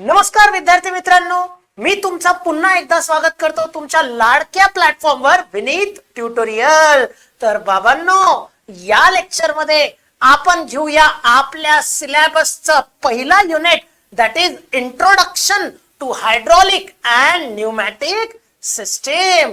नमस्कार विद्यार्थी मित्रांनो, मी तुमचा पुन्हा एकदा स्वागत करतो तुमच्या लाडक्या प्लॅटफॉर्मवर विनीत ट्युटोरियल। तर बाबांनो, या लेक्चर मध्ये आपण घेऊया आपल्या सिलेबसचं पहिला unit, that is introduction to hydraulic and pneumatic system.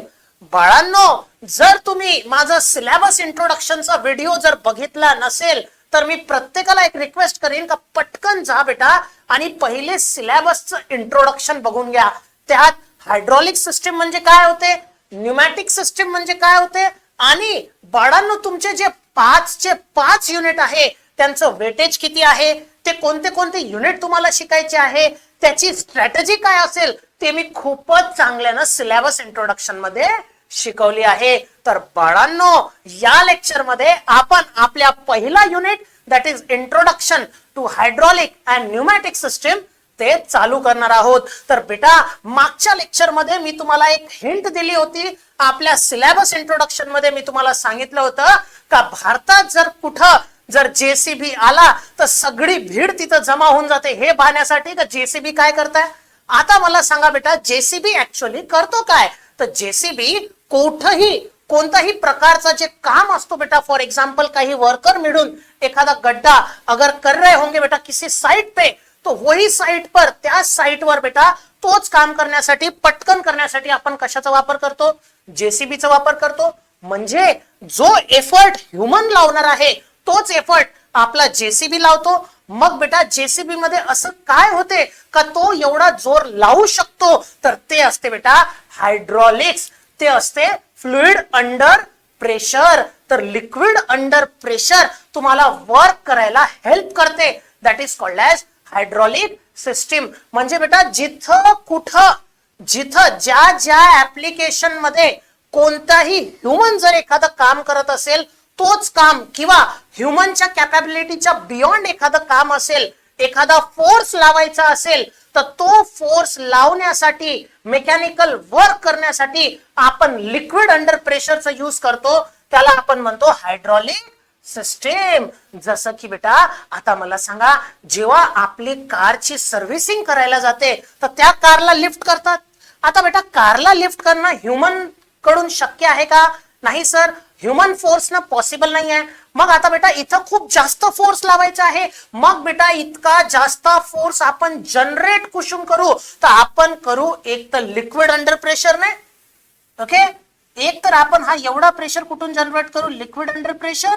बाळांनो, जर तुम्ही माझा सिलेबस इंट्रोडक्शनचा व्हिडिओ जर बघितला नसेल तर मी प्रत्येकाला एक रिक्वेस्ट करीन का पटकन जा बेटा आणि पहिले सिलेबसचं इंट्रोडक्शन बघून घ्या। त्यात हायड्रॉलिक सिस्टीम म्हणजे काय होते, न्यूमॅटिक सिस्टीम म्हणजे काय होते, आणि बाळांनो तुमचे जे 5 युनिट आहे त्यांचं वेटेज किती आहे, ते कोणते कोणते युनिट तुम्हाला शिकायचे आहे, त्याची स्ट्रॅटेजी काय असेल ते मी खूपच चांगल्यानं सिलेबस इंट्रोडक्शन मध्ये शिकवली आहे। तर बाळांनो, या लेक्चर मध्ये आपण आपल्या पहिला unit, that is introduction to hydraulic and pneumatic system, ते चालू करणार आहोत। तर बेटा, मागच्या लेक्चर मध्ये मी तुम्हाला एक हिंट दिली होती। आपल्या सिलेबस इंट्रोडक्शन मध्ये मी तुम्हाला सांगितलं होतं का भारतात जर कुठं जर जेसीबी आला तर सगळी भीड तिथं जमा होऊन जाते, हे पाहण्यासाठी का जेसीबी काय करताय। आता मला सांगा बेटा, जेसीबी ऍक्च्युअली करतो काय? तर जेसीबी कोणताही प्रकारचा जे काम असतो बेटा, फॉर एग्जांपल काही वर्कर मिळून एखादा गड्ढा अगर कर रहे होंगे बेटा किसी साइट पे, तो वही साइट पर, त्या साइट वर बेटा तोच काम करण्यासाठी, पटकन करण्यासाठी आपण कशाचा वापर करतो? जेसीबीचा वापर करतो। म्हणजे जो एफर्ट ह्युमन लावणार आहे तोच एफर्ट आपला जेसीबी लावतो। मग बेटा जेसीबी मध्ये असं काय होते का तो एवढा जोर लावू शकतो? तर ते असते बेटा हायड्रॉलिक्स, ते असते फ्लुइड अंडर प्रेशर। तर लिक्विड अंडर प्रेशर तुम्हाला वर्क करायला हेल्प करते, that is called as hydraulic system. म्हणजे बेटा जिथं ज्या ऍप्लिकेशन मध्ये कोणताही ह्युमन जर एखादं काम करत असेल, तोच काम किंवा ह्युमनच्या कॅपॅबिलिटीच्या बियॉन्ड एखादं काम असेल, एखादा फोर्स लावायचा असेल, तर तो फोर्स लावण्यासाठी, मेकॅनिकल वर्क करण्यासाठी आपण लिक्विड अंडर प्रेशरचा यूज करतो, त्याला आपण म्हणतो हायड्रॉलिक सिस्टीम। जसं की बेटा आता मला सांगा, जेव्हा आपली कारची सर्व्हिसिंग करायला जाते तर त्या कारला लिफ्ट करतात। आता बेटा कारला लिफ्ट करणं ह्युमन कडून शक्य आहे का? नाही सर, ह्युमन फोर्स ना पॉसिबल नाही आहे। मग आता बेटा इथं खूप जास्त फोर्स लावायचा आहे, मग बेटा इतका जास्त फोर्स आपण जनरेट कुठून करू? तर आपण करू एक तर लिक्विड अंडर प्रेशरने, ओके। एक तर आपण हा एवढा प्रेशर कुठून जनरेट करू? Liquid under pressure.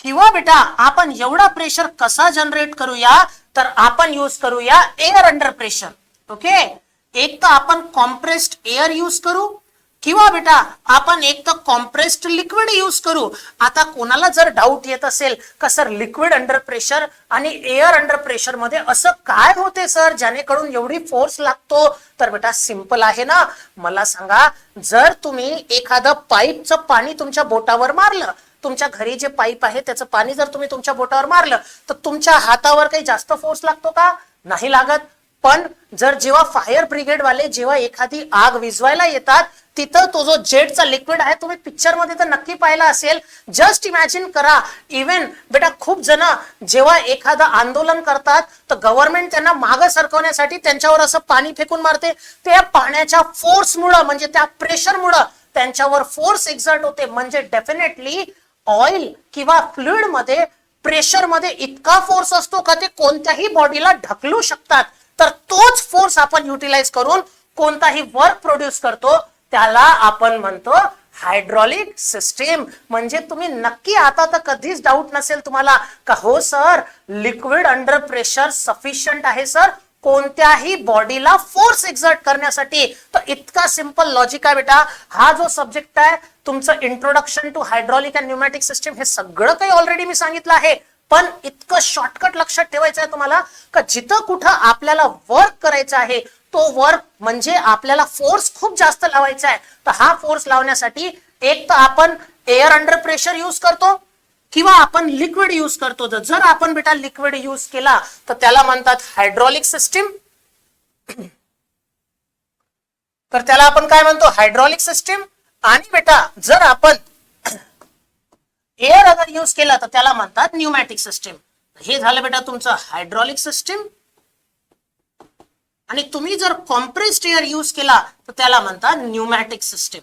किंवा बेटा आपण एवढा प्रेशर कसा जनरेट करूया? तर आपण यूज करूया एअर अंडर प्रेशर, ओके। एक तर आपण कॉम्प्रेस्ड एअर यूज करू, किंवा बेटा आपण एक तर कॉम्प्रेस्ड लिक्विड यूज करू। आता कोणाला जर डाऊट येत असेल का सर लिक्विड अंडर प्रेशर आणि एअर अंडर प्रेशर मध्ये असं काय होते सर ज्यानेकडून एवढी फोर्स लागतो? तर बेटा सिंपल आहे ना, मला सांगा, जर तुम्ही एखादं पाईपचं पाणी तुमच्या बोटावर मारलं, तुमच्या घरी जे पाईप आहे त्याचं पाणी जर तुम्ही तुमच्या बोटावर मारलं तर तुमच्या हातावर काही जास्त फोर्स लागतो का? नाही लागत। पण जर जेव्हा फायर ब्रिगेड वाले जेव्हा एखादी आग विझवायला येतात, तिथं तो जो जेटचा लिक्विड आहे, तुम्ही पिक्चर मध्ये तर नक्की पाहिला असेल, जस्ट इमॅजिन करा। इव्हन बेटा खूप जण जेव्हा एखादं आंदोलन करतात तर गव्हर्नमेंट त्यांना मागे सरकवण्यासाठी त्यांच्यावर असं पाणी फेकून मारते। त्या पाण्याच्या फोर्समुळे, म्हणजे त्या प्रेशरमुळे त्यांच्यावर फोर्स एक्झर्ट होते। म्हणजे डेफिनेटली ऑइल किंवा फ्लुइड मध्ये प्रेशर मध्ये इतका फोर्स असतो का ते कोणत्याही बॉडीला ढकलू शकतात। तर तोच फोर्स आपण युटिलाइज करून कोणताही वर्क प्रोड्यूस करतो, त्याला आपण म्हणतो हायड्रॉलिक सिस्टीम। म्हणजे तुम्ही नक्की आता तर कधीच डाऊट नसेल तुम्हाला का हो sir liquid under pressure sufficient आहे सर कोणत्याही बॉडीला फोर्स एक्झर्ट करण्यासाठी। तर इतका सिंपल लॉजिक आहे बेटा। हा जो सब्जेक्ट आहे तुमचं introduction to hydraulic and pneumatic system, हे सगळं काही ऑलरेडी मी सांगितलं आहे, पण इतकं शॉर्टकट लक्षात ठेवायचं आहे तुम्हाला का जिथं कुठं आपल्याला वर्क करायचं आहे, तो वर्क म्हणजे आपल्याला फोर्स खूप जास्त लावायचा आहे, तर हा फोर्स लावण्यासाठी एक तर आपण एअर अंडर प्रेशर यूज करतो किंवा आपण लिक्विड यूज करतो। जर आपण बेटा लिक्विड यूज केला तर त्याला म्हणतात हायड्रॉलिक सिस्टीम। तर त्याला आपण काय म्हणतो? Hydraulic system. आणि बेटा जर आपण एअर अगर यूज केला तर त्याला म्हणतात न्यूमॅटिक सिस्टीम। हे झालं बेटा तुमचं हायड्रॉलिक सिस्टीम. आणि तुम्ही जर कॉम्प्रेस्ड एअर यूज केला तर त्याला म्हणतात न्यूमॅटिक सिस्टीम.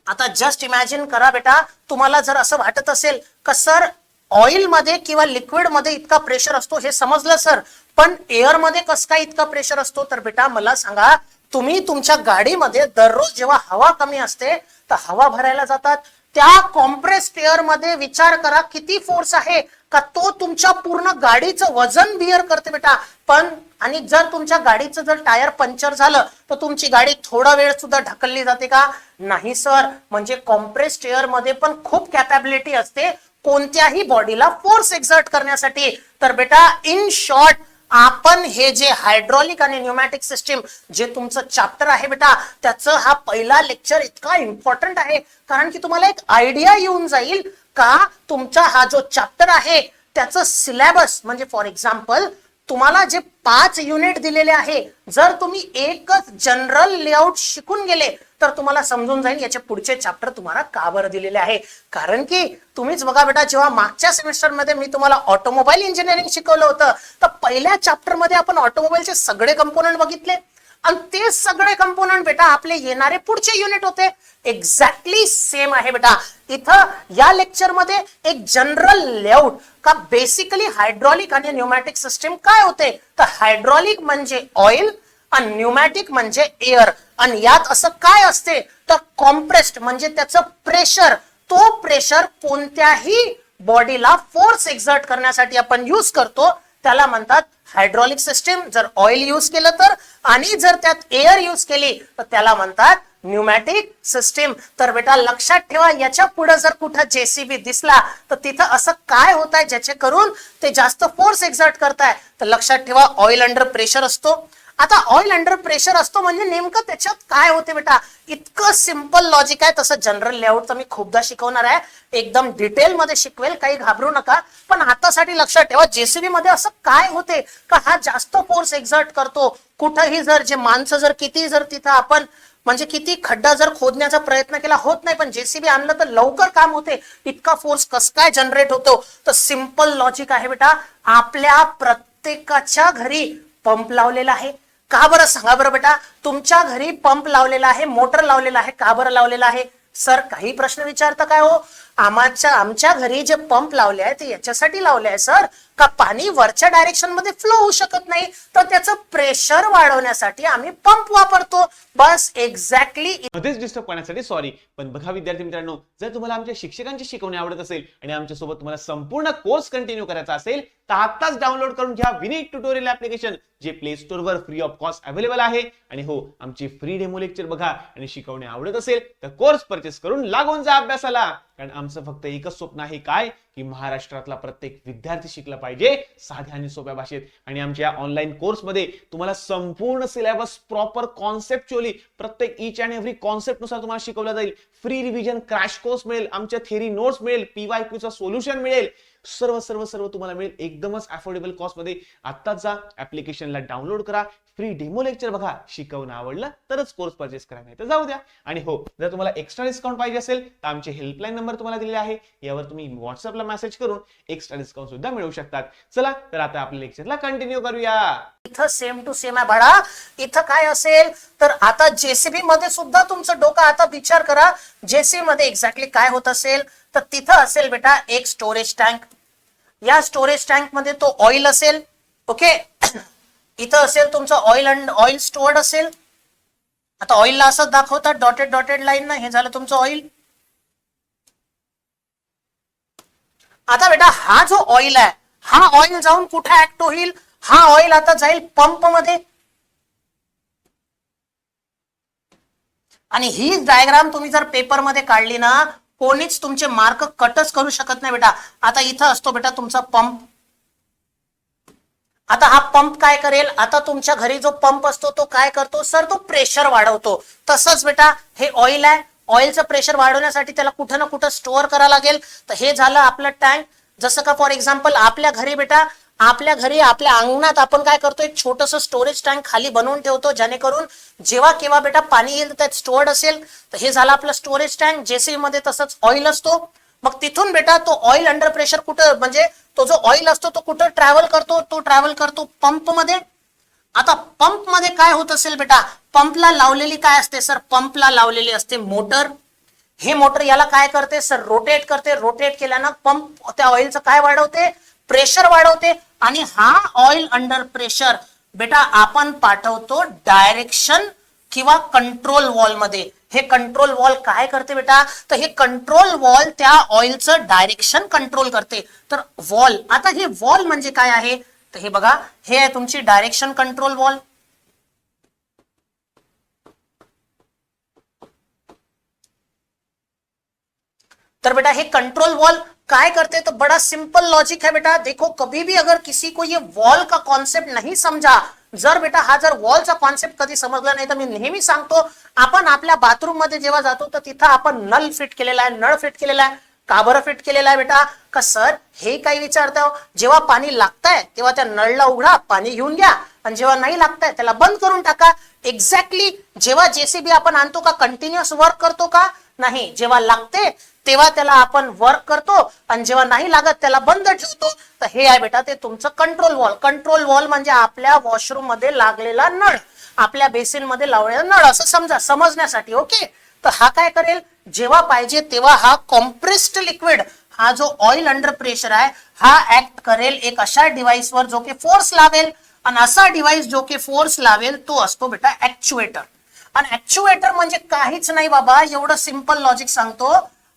आता जस्ट इमॅजिन करा बेटा, तुम्हाला जर असं वाटत असेल का सर ऑइल मध्ये किंवा लिक्विड मध्ये इतका प्रेशर असतो हे समजलं सर, पण एअर मध्ये कसं काय इतका प्रेशर असतो, तर बेटा मला सांगा, तुम्ही तुमच्या गाडीमध्ये दररोज जेव्हा हवा कमी असते तर हवा भरायला जातात, त्या कॉम्प्रेस्ड एअर मध्ये विचार करा किती फोर्स आहे का तो तुमच्या पूर्ण गाडीचं वजन बिअर करते बेटा. पण आणि जर तुमच्या गाडीचं जर टायर पंक्चर झालं तर तुमची गाडी थोडा वेळ सुद्धा ढकलली जाते का? नाही सर. म्हणजे कॉम्प्रेस्ड एअर मध्ये पण खूप कॅपॅबिलिटी असते कोणत्याही बॉडीला फोर्स एक्झर्ट करण्यासाठी. तर बेटा इन शॉर्ट आपण हे जे हायड्रॉलिक आणि न्यूमॅटिक सिस्टीम जे तुमचं चॅप्टर आहे बेटा, त्याचं हा पहिला लेक्चर इतका इम्पॉर्टंट आहे कारण की तुम्हाला एक आयडिया येऊन जाईल का तुमचा हा जो चॅप्टर आहे त्याचं सिलेबस. म्हणजे फॉर एक्झाम्पल तुम्हाला जे 5 युनिट दिलेले आहे, जर तुम्ही एकच जनरल लेआउट शिकून गेले तर तुम्हाला समजून जाईल याचे पुढचे चॅप्टर तुम्हाला का बरं दिलेले आहे. कारण की तुम्हीच बघा बेटा, जेव्हा मागच्या सेमिस्टर मध्ये मी तुम्हाला ऑटोमोबाईल इंजिनिअरिंग शिकवलं होतं तर पहिल्या चॅप्टर मध्ये आपण ऑटोमोबाईलचे सगळे कंपोनंट बघितले आणि ते सगळे कंपोनंट बेटा आपले येणारे पुढचे युनिट होते. एक्झॅक्टली सेम आहे बेटा इथं या लेक्चर मध्ये एक जनरल लेआउट का बेसिकली हायड्रॉलिक आणि न्यूमॅटिक सिस्टीम काय होते. तर हायड्रॉलिक म्हणजे ऑइल आणि न्यूमॅटिक म्हणजे एअर. आणि यात असं काय असते तर कॉम्प्रेस्ड म्हणजे त्याचं प्रेशर, तो प्रेशर कोणत्याही बॉडीला फोर्स एक्झर्ट करण्यासाठी आपण यूज करतो त्याला म्हणतात हायड्रॉलिक सिस्टीम. जर ऑइल यूज केलं तर, आणि जर त्यात एअर यूज केली तर त्याला म्हणतात न्यूमॅटिक सिस्टीम. तर बेटा लक्षात ठेवा, याच्या पुढे जर कुठं जेसीबी दिसला तर तिथं असं काय होत आहे ज्याचे करून ते जास्त फोर्स एक्झर्ट करताय. तर लक्षात ठेवा ऑइल अंडर प्रेशर असतो. आता ऑइल अंडर प्रेशर असतो म्हणजे नेमकं त्याच्यात काय होते बेटा, इतकं सिंपल लॉजिक आहे. तसं जनरल लेआउट तर मी खूपदा शिकवणार आहे, एकदम डिटेल मध्ये शिकवेल, काही घाबरू नका. पण आतासाठी लक्षात ठेवा जेसीबी मध्ये असं काय होते का हा जास्त फोर्स एक्झर्ट करतो. कुठंही जर जे माणसं जर किती जर तिथं आपण म्हणजे किती खड्डा जर खोदण्याचा प्रयत्न केला होत नाही, पण जेसीबी आणलं तर लवकर काम होते. इतका फोर्स कस काय जनरेट होतो. तर सिंपल लॉजिक आहे बेटा, आपल्या प्रत्येकाच्या घरी पंप लावलेला आहे. का बरं सांगा बरं बेटा, तुमच्या घरी पंप लावलेला आहे, मोटर लावलेला आहे, का बरं लावलेला आहे. सर काही प्रश्न विचारता काय हो, आमच्या घरी जे पंप लावले आहे ते याच्यासाठी लावले आहे सर का पाणी वरच्या डायरेक्शन मध्ये फ्लो होऊ शकत नाही तर त्याचं प्रेशर वाढवण्यासाठी आम्ही पंप वापरतो. बस एक्झॅक्टली. मध्येच डिस्टर्ब करण्यासाठी सॉरी. पण बघा विद्यार्थी मित्रांनो, जर तुम्हाला आमच्या शिक्षकांची शिकवणी आवडत असेल आणि आमच्यासोबत तुम्हाला संपूर्ण कोर्स कंटिन्यू करायचा असेल तर आताच डाउनलोड करून घ्या विनीत ट्युटोरियल ऍप्लिकेशन, जे play store were free of cost available आहे. आणि हो, आमची फ्री डेमो लेक्चर बघा आणि शिकवणी आवडत असेल तर कोर्स परचेस करून लागून जा अभ्यासाला. कारण आमचं फक्त एकच स्वप्न आहे काय की महाराष्ट्रातला प्रत्येक विद्यार्थी शिकला पाहिजे साध्या आणि सोप्या भाषेत. आणि आमच्या ऑनलाईन कोर्स मध्ये तुम्हाला संपूर्ण सिलेबस प्रॉपर कॉन्सेप्च्युअली प्रत्येक ईच अँड एव्हरी कॉन्सेप्ट नुसार तुम्हाला शिकवला जाईल. फ्री रिव्हिजन क्रॅश कोर्स मिळेल, आमच्या थेरी नोट्स मिळेल, पीवायक्यू चा सोल्युशन मिळेल. सर्व सर्व सर्व तुम्हाला मिळेल एकदमच अफोर्डेबल कॉस्ट मध्ये. आताच जा ऍप्लिकेशनला डाउनलोड करा, फ्री डेमो लेक्चर बघा, शिकवणं आवडलं तरच कोर्स परचेस करा, नाही तर जाऊ द्या. आणि हो, जर तुम्हाला एक्स्ट्रा डिस्काउंट पाहिजे असेल तर आमचे हेल्पलाईन नंबर तुम्हाला दिलेले आहे, यावर तुम्ही व्हॉट्सअपला मेसेज करून एक्स्ट्रा डिस्काउंट सुद्धा मिळवू शकतात. चला तर आता आपल्या लेक्चरला कंटिन्यू करूया. इथं सेम टू सेम आहे बाळा. इथं काय असेल तर आता जेसीबी मध्ये सुद्धा तुमचं डोकं आता विचार करा, जेसीबी मध्ये एक्झॅक्टली काय होत असेल तर तिथं असेल बेटा एक स्टोरेज टँक. या स्टोरेज टँक मध्ये तो ऑइल असेल. ओके, इथं असेल तुमचं ऑइल अँड ऑइल स्टोअर्ड असेल. आता ऑइलला असं दाखवतात डॉटेड डॉटेड लाईन ना, हे झालं तुमचं ऑइल. आता बेटा हा जो ऑइल आहे हा ऑइल जाऊन कुठे ऍक्ट होईल, हा ऑइल आता जाईल पंप मध्ये. आणि ही डायग्राम तुम्ही जर पेपर मध्ये काढली ना, कोणीच तुमचे मार्क कटच करू शकत नाही बेटा. आता इथं असतो बेटा तुमचा पंप. आता हा पंप काय करेल, आता तुमच्या घरी जो पंप असतो तो काय करतो सर, तो प्रेशर वाढवतो. तसंच बेटा हे ऑइल आहे, ऑइलचं प्रेशर वाढवण्यासाठी त्याला कुठं ना कुठं स्टोअर करावं लागेल. तर हे झालं आपलं टँक. जसं का फॉर एक्झाम्पल आपल्या घरी बेटा, आपल्या घरी आपल्या अंगणात आपण काय करतो, एक छोटस स्टोरेज टँक खाली बनवून ठेवतो, जेणेकरून जेव्हा केव्हा बेटा पाणी येईल त्यात स्टोअर्ड असेल. तर हे झालं आपलं स्टोरेज टँक. जेसीबी मध्ये तसंच ऑइल असतो. मग तिथून बेटा तो ऑइल अंडर प्रेशर कुठं, म्हणजे तो जो ऑइल असतो तो कुठं ट्रॅव्हल करतो, तो ट्रॅव्हल करतो पंप मध्ये. आता पंप मध्ये काय होत असेल बेटा, पंपला लावलेली काय असते सर, पंपला लावलेली असते मोटर. हे मोटर याला काय करते सर, रोटेट करते. रोटेट केल्यानं पंप त्या ऑइलचं काय वाढवते, प्रेशर वाढवते. आणि हा ऑइल अंडर प्रेशर बेटा आपण पाठवतो डायरेक्शन किंवा कंट्रोल वॉल मध्ये. हे कंट्रोल वॉल काय करते बेटा, तर हे कंट्रोल वॉल त्या ऑइलचं डायरेक्शन कंट्रोल करते. तर वॉल, आता हे वॉल म्हणजे काय आहे, तर हे बघा, हे आहे तुमची डायरेक्शन कंट्रोल वॉल. तर बेटा हे कंट्रोल वॉल काय करते, तो बड़ा सिंपल लॉजिक है बेटा. देखो कभी भी अगर किसी को ये वॉल का कॉन्सेप्ट नहीं समझा, जर बेटा हा जर वॉलचा कॉन्सेप्ट कधी समजला नाही, तर मी नेहमी सांगतो, आपण आपल्या बाथरूम मध्ये जेव्हा जातो तर तिथं आपण नल फिट केलेला आहे, नळ फिट केलेला आहे. का बरं फिट केलेला आहे बेटा, का सर हे काही विचारतो, जेव्हा पाणी लागतंय तेव्हा त्या नळला उघडा, पाणी घेऊन घ्या, आणि जेव्हा नाही लागतंय त्याला बंद करून टाका. एक्झॅक्टली जेव्हा जेसीबी आपण आणतो का कंटिन्युअस वर्क करतो का, नाही. जेव्हा लागते तेव्हा त्याला आपण वर्क करतो, आणि जेव्हा नाही लागत त्याला बंद ठेवतो. तर हे आहे बेटा ते तुमचं कंट्रोल वॉल. कंट्रोल वॉल म्हणजे आपल्या वॉशरूम मध्ये लागलेला नळ, आपल्या बेसिन मध्ये लावलेला नळ, असं समजा समजण्यासाठी. ओके, तर हा काय करेल, जेव्हा पाहिजे तेव्हा हा कॉम्प्रेस्ड लिक्विड, हा जो ऑइल अंडर प्रेशर आहे, हा ऍक्ट करेल एक अशा डिव्हाइसवर जो की फोर्स लावेल. आणि असा डिव्हाइस जो की फोर्स लावेल तो असतो बेटा ऍक्च्युएटर. आणि ऍक्च्युएटर म्हणजे काहीच नाही बाबा, एवढं सिंपल लॉजिक सांगतो,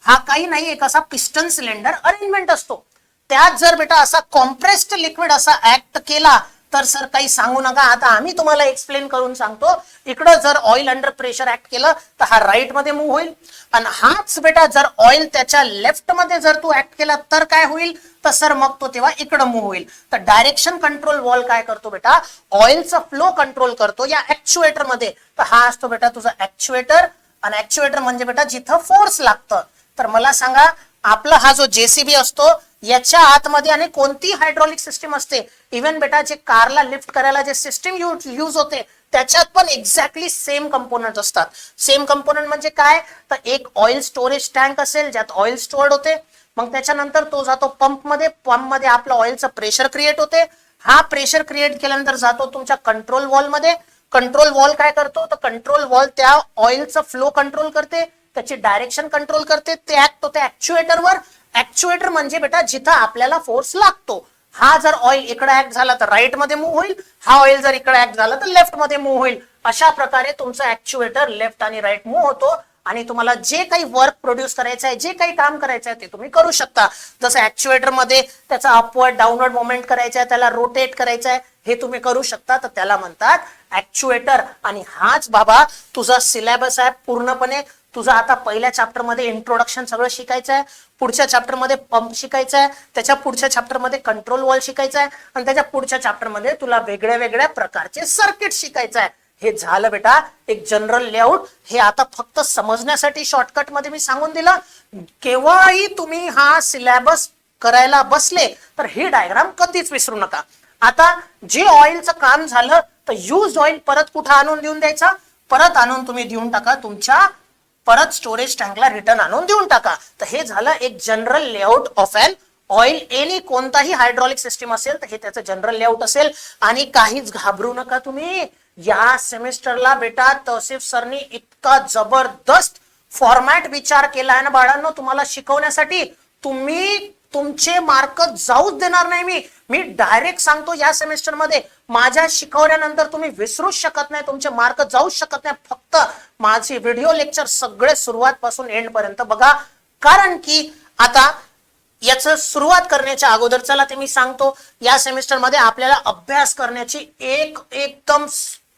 हा काही नाही, एक असा पिस्टन सिलेंडर अरेंजमेंट असतो. त्यात जर बेटा असा कॉम्प्रेस्ड लिक्विड असा ऍक्ट केला तर सर काही सांगू नका, आता आम्ही तुम्हाला एक्सप्लेन करून सांगतो. इकडं जर ऑइल अंडर प्रेशर ऍक्ट केलं तर हा राईट मध्ये मूव्ह होईल, आणि हाच बेटा जर ऑइल त्याच्या लेफ्ट मध्ये जर तू ऍक्ट केला तर काय होईल, तर सर मग तो तेव्हा इकडं मूव्ह होईल. तर डायरेक्शन कंट्रोल वॉल काय करतो बेटा, ऑइलचा फ्लो कंट्रोल करतो या ऍक्च्युएटर मध्ये. तर हा असतो बेटा तुझा ऍक्च्युएटर. आणि ऍक्च्युएटर म्हणजे बेटा जिथं फोर्स लागतं. तर मला सांगा, आपला हा जो जेसीबी असतो याच्या आतमध्ये आणि कोणती हायड्रॉलिक सिस्टीम असते, इव्हन बेटा जे कारला लिफ्ट करायला जे सिस्टीम यूज होते त्याच्यात पण एक्झॅक्टली सेम कंपोनंट असतात. सेम कंपोनंट म्हणजे काय, तर एक ऑइल स्टोरेज टँक असेल ज्यात ऑइल स्टोअर्ड होते, मग त्याच्यानंतर तो जातो पंप मध्ये, पंप मध्ये आपलं ऑइलचं प्रेशर क्रिएट होते. हा प्रेशर क्रिएट केल्यानंतर जातो तुमच्या कंट्रोल वॉल मध्ये. कंट्रोल वॉल काय करतो, तर कंट्रोल वॉल त्या ऑइलचं फ्लो कंट्रोल करते, त्याची डायरेक्शन कंट्रोल करते. ते ऍक्ट होते ऍक्च्युएटरवर. ऍक्च्युएटर म्हणजे बेटा जिथं आपल्याला फोर्स लागतो. हा जर ऑइल इकडे ऍक्ट झाला तर राईट मध्ये मूव्ह होईल, हा ऑइल जर इकडे ऍक्ट झाला तर लेफ्ट मध्ये मूव्ह होईल. अशा प्रकारे तुमचा ऍक्च्युएटर लेफ्ट आणि राईट मूव्ह होतो, आणि तुम्हाला जे काही वर्क प्रोड्यूस करायचं आहे, जे काही काम करायचं आहे ते तुम्ही करू शकता. जसं ऍक्च्युएटर मध्ये त्याचा अपवर्ड डाऊनवर्ड मोमेंट करायचा आहे, त्याला रोटेट करायचं आहे, हे तुम्ही करू शकता. तर त्याला म्हणतात ऍक्च्युएटर. आणि हाच बाबा तुझा सिलेबस आहे पूर्णपणे. तुझा आता पहिल्या चॅप्टर मध्ये इंट्रोडक्शन सगळं शिकायचं आहे, पुढच्या चॅप्टर मध्ये पंप शिकायचा आहे, त्याच्या पुढच्या चॅप्टर मध्ये कंट्रोल वॉल शिकायचा आहे, आणि त्याच्या पुढच्या चॅप्टर मध्ये तुला वेगळ्या वेगळ्या प्रकारचे सर्किट शिकायचं आहे. हे झालं बेटा एक जनरल लेआउट. हे आता फक्त समजण्यासाठी शॉर्टकट मध्ये मी सांगून दिलं. केव्हाही तुम्ही हा सिलेबस करायला बसले तर हे डायग्राम कधीच विसरू नका. आता जे ऑइलचं काम झालं तर यूज ऑइल परत कुठं आणून देऊन द्यायचा, परत आणून तुम्ही देऊन टाका तुमच्या परत स्टोरेज टँकला रिटर्न आणून देऊन टाका. तर हे झालं एक general layout of an oil. Any कोणताही हायड्रॉलिक सिस्टीम असेल तर हे त्याचं जनरल लेआउट असेल. आणि काहीच घाबरू नका तुम्ही, या सेमिस्टरला बेटा तौसिफ सरनी इतका जबरदस्त फॉर्मॅट विचार केला आहे ना बाळांनो तुम्हाला शिकवण्यासाठी. तुम्ही तुमचे मार्क जाऊच देणार नाही. मी डायरेक्ट सांगतो, या सेमिस्टर मध्ये माझ्या शिकवल्यानंतर तुम्ही विसरूच शकत नाही, तुमचे मार्क जाऊच शकत नाही. फक्त माझे व्हिडिओ लेक्चर सगळे सुरुवात पासून एंड पर्यंत बघा. कारण की आता याचं सुरुवात करण्याच्या अगोदर चला ते मी सांगतो, या सेमिस्टर मध्ये आपल्याला अभ्यास करण्याची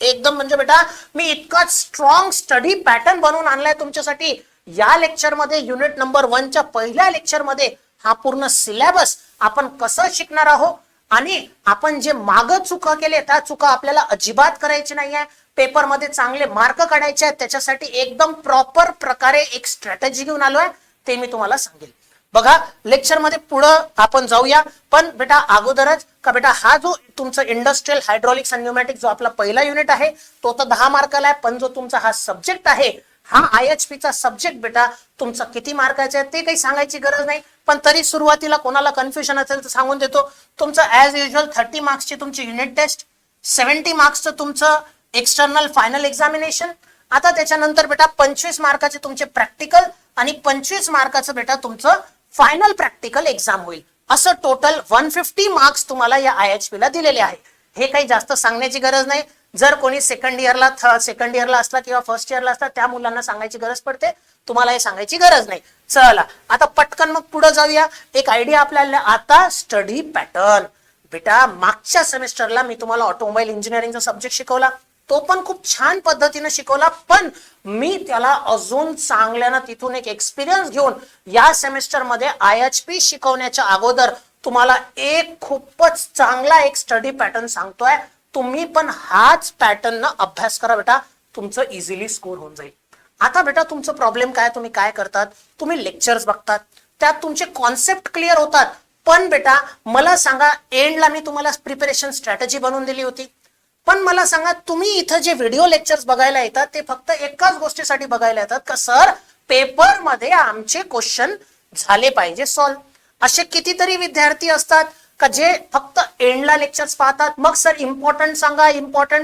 एकदम म्हणजे बेटा मी इतका स्ट्रॉंग स्टडी पॅटर्न बनवून आणलाय तुमच्यासाठी. या लेक्चर मध्ये युनिट नंबर 1 च्या पहिल्या लेक्चर मध्ये हा पूर्ण सिलेबस आपण कसं शिकणार आहोत, आणि आपण जे मागं चुका केले त्या चुका आपल्याला अजिबात करायची नाहीये. पेपर मध्ये चांगले मार्क काढायचे आहेत, त्याच्यासाठी एकदम प्रॉपर प्रकारे एक स्ट्रॅटेजी घेऊन आलोय, ते मी तुम्हाला सांगेल. बघा लेक्चर मध्ये पुढं आपण जाऊया, पण बेटा अगोदरच का बेटा हा जो तुमचा इंडस्ट्रियल हायड्रॉलिक्स अँड न्यूमॅटिक जो आपला पहिला युनिट आहे तो तर 10 मार्काला आहे, पण जो तुमचा हा सब्जेक्ट आहे हा IHP चा सब्जेक्ट बेटा तुमचा किती मार्काचा आहे ते काही सांगायची गरज नाही, पण तरी सुरुवातीला कोणाला कन्फ्युजन असेल तर सांगून देतो. तुमचं ऍज युजल 30 मार्क्सची तुमची युनिट टेस्ट, 70 मार्क्सचं तुमचं एक्सटर्नल फायनल एक्झामिनेशन. आता त्याच्यानंतर बेटा 25 मार्काचे तुमचे प्रॅक्टिकल आणि 25 मार्काचं बेटा तुमचं फायनल प्रॅक्टिकल एक्झाम होईल. असं टोटल 150 मार्क्स तुम्हाला या IHP ला दिलेले आहे. हे काही जास्त सांगण्याची गरज नाही. जर कोणी सेकंड इयरला असला किंवा फर्स्ट इयरला असला त्या मुलांना सांगायची गरज पडते, तुम्हाला हे सांगायची गरज नाही. चला आता पटकन मग पुढे जाऊया. एक आयडिया आपल्याला आता स्टडी पॅटर्न. बेटा मागच्या सेमेस्टरला मी तुम्हाला ऑटोमोबाईल इंजिनिअरिंगचा सब्जेक्ट शिकवला, तो पण खूप छान पद्धतीने शिकवला, पण मी त्याला अजून चांगल्यानं तिथून एक एक्सपिरियन्स घेऊन या सेमेस्टर मध्ये IHP शिकवण्याच्या अगोदर तुम्हाला एक खूपच चांगला एक स्टडी पॅटर्न सांगतोय. तुम्ही पण हाच पॅटर्न अभ्यास करा बेटा, तुमचं इझिली स्कोर होऊन जाईल. आता बेटा तुमचं प्रॉब्लेम काय, तुम्ही काय करतात, तुम्ही लेक्चर्स बघतात, त्यात तुमचे कॉन्सेप्ट क्लिअर होतात, पण बेटा मला सांगा एंडला मी तुम्हाला प्रिपरेशन स्ट्रॅटेजी बनवून दिली होती, पण मला सांगा तुम्ही इथं जे व्हिडिओ लेक्चर्स बघायला येतात ते फक्त एकाच गोष्टीसाठी बघायला येतात का सर पेपर मध्ये आमचे क्वेश्चन झाले पाहिजे सॉल्व. असे कितीतरी विद्यार्थी असतात का जे फक्त एंडला लेक्चर्स पाहतात, मग सर इम्पॉर्टंट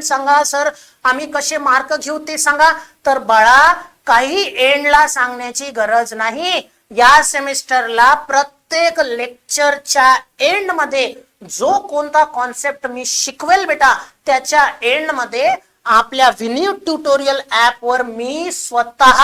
सांगा सर आम्ही कसे मार्क घेऊ ते सांगा. तर बाळा काही एंडला सांगण्याची गरज नाही. या सेमिस्टरला प्रत्येक लेक्चरच्या एंड मध्ये जो कोणता कॉन्सेप्ट मी शिकवेल बेटा त्याच्या एंड मध्ये आपल्या विनीत ट्युटोरियल ऍप वर मी स्वतः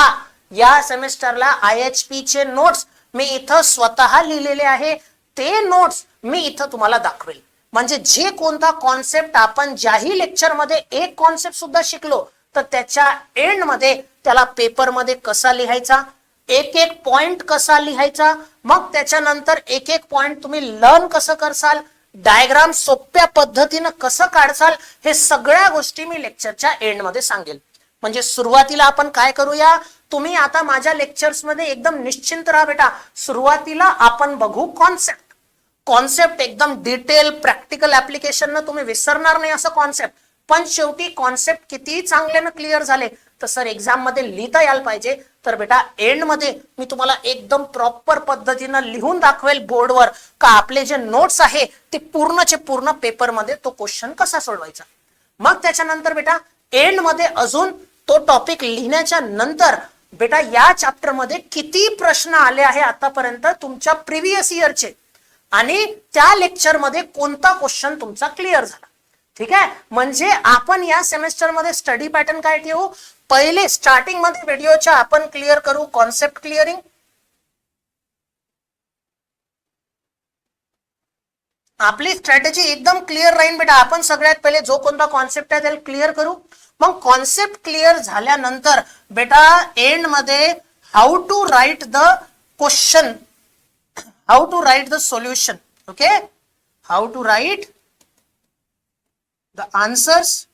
या सेमिस्टरला IHP चे नोट्स मी इथं स्वतः लिहिलेले आहे. ते नोट्स मी इथं तुम्हाला दाखवेल. म्हणजे जे कोणता कॉन्सेप्ट आपण ज्याही लेक्चर मध्ये एक कॉन्सेप्ट सुद्धा शिकलो तर त्याच्या एंड मध्ये त्याला पेपर मध्ये कसा लिहायचा, एक एक पॉइंट कसा लिहायचा, मग त्याच्यानंतर एक एक पॉइंट तुम्ही लर्न कसं करसाल, डायग्राम सोप्या पद्धतीनं कसं काढसाल, हे सगळ्या गोष्टी मी लेक्चरच्या एंड मध्ये सांगेल. म्हणजे सुरुवातीला आपण काय करूया, तुम्ही आता माझ्या लेक्चर्स मध्ये एकदम निश्चिंत राहा बेटा. सुरुवातीला आपण बघू कॉन्सेप्ट एकदम डिटेल प्रॅक्टिकल ऍप्लिकेशन तुम्ही विसरणार नाही असं कॉन्सेप्ट. पण शेवटी कॉन्सेप्ट किती चांगल्यानं क्लिअर झाले तर सर एक्झाम मध्ये लिहिता यायला पाहिजे. तर बेटा एंड मध्ये मी तुम्हाला एकदम प्रॉपर पद्धतीनं लिहून दाखवेल बोर्डवर का आपले जे नोट्स आहे ते पूर्णचे पूर्ण पेपर मध्ये तो क्वेश्चन कसा सोडवायचा. मग त्याच्यानंतर बेटा एंड मध्ये अजून तो टॉपिक लिहिण्याच्या नंतर बेटा या चॅप्टर मध्ये किती प्रश्न आले आहे आतापर्यंत तुमच्या प्रिव्हियस इयरचे आणि त्या लेक्चर मध्ये कोणता क्वेश्चन तुमचा क्लिअर झाला. ठीक आहे, म्हणजे आपण या सेमेस्टर मध्ये स्टडी पॅटर्न काय ठेवू, पहिले स्टार्टिंग मध्ये व्हिडिओच्या आपण क्लिअर करू कॉन्सेप्ट क्लिअरिंग. आपली स्ट्रॅटेजी एकदम क्लिअर राहील बेटा. आपण सगळ्यात पहिले जो कोणता कॉन्सेप्ट आहे त्याला क्लिअर करू. मग कॉन्सेप्ट क्लिअर झाल्यानंतर बेटा एंड मध्ये how to write the question, how to write the solution. Okay, how to write the answers,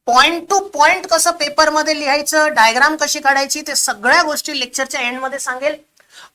point to point कसं पेपर मध्ये लिहायचं, डायग्राम कशी काढायची, ते सगळ्या गोष्टी लेक्चरच्या एंड मध्ये सांगेल.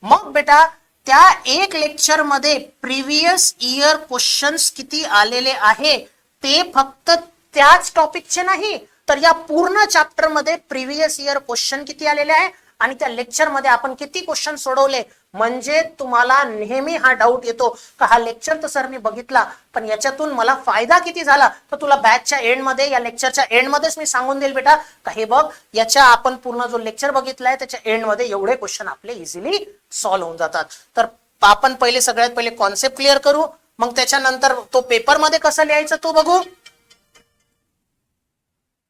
मग बेटा त्या एक लेक्चर मध्ये प्रिव्हियस इयर क्वेश्चन्स किती आलेले आहे ते फक्त त्याच टॉपिकचे नाही तर या पूर्ण चॅप्टर मध्ये प्रिव्हियस इयर क्वेश्चन किती आलेले आहे आणि त्या लेक्चर मध्ये आपण किती क्वेश्चन सोडवले. म्हणजे तुम्हाला नेहमी हा डाऊट येतो का हा लेक्चर तर सर मी बघितला पण याच्यातून मला फायदा किती झाला, तर तुला बॅचच्या एंड मध्ये या लेक्चरच्या एंड मध्येच मी सांगून देईल बेटा का हे बघ याच्या आपण पूर्ण जो लेक्चर बघितलाय त्याच्या एंड मध्ये एवढे क्वेश्चन आपले इझिली सॉल्व्ह होऊन जातात. तर आपण पहिले सगळ्यात पहिले कॉन्सेप्ट क्लिअर करू, मग त्याच्यानंतर तो पेपर मध्ये कसं लिहायचं तो बघू,